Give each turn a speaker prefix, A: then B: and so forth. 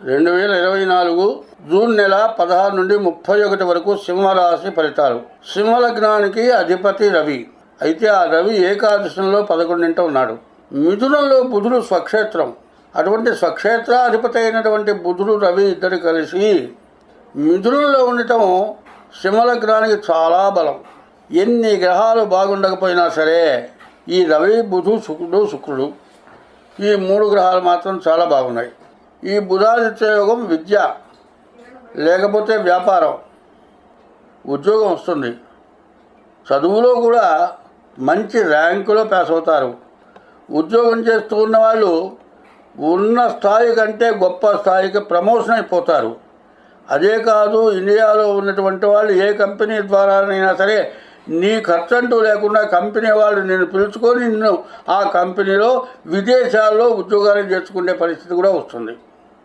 A: 2024 June నెల 16 నుండి 31 వరకు సింహరాశి ఫలితాలు. సింహలగ్నానికి అధిపతి రవి. అయితే ఆ రవి ఏకాదశంలో 11ంట ఉన్నాడు. మిథునంలో బుధుడు స్వక్షేత్రం. అటువంటి స్వక్షేత్రాధిపతి అయినటువంటి బుధుడు రవి ఇద్దరు కలిసి మిథునంలో ఉండటం సింహలగ్నానికి చాలా బలం. ఎన్ని గ్రహాలు బాగుండకపోయినా సరే ఈ రవి బుధు శుక్రుడు ఈ 3 గ్రహాలు మాత్రం చాలా బాగున్నాయి. ఈ బుధాదిత్య యోగం విద్య లేకపోతే వ్యాపారం, ఉద్యోగం వస్తుంది. చదువులో కూడా మంచి ర్యాంకులో పాస్ అవుతారు. ఉద్యోగం చేస్తూ ఉన్న వాళ్ళు ఉన్న స్థాయి కంటే గొప్ప స్థాయికి ప్రమోషన్ అయిపోతారు. అదే కాదు, ఇండియాలో ఉన్నటువంటి వాళ్ళు ఏ కంపెనీ ద్వారానైనా సరే నీ ఖర్చంటూ లేకుండా కంపెనీ వాళ్ళు నిన్ను పిలుచుకొని నిన్ను ఆ కంపెనీలో విదేశాల్లో ఉద్యోగాలు చేసుకునే పరిస్థితి కూడా వస్తుంది.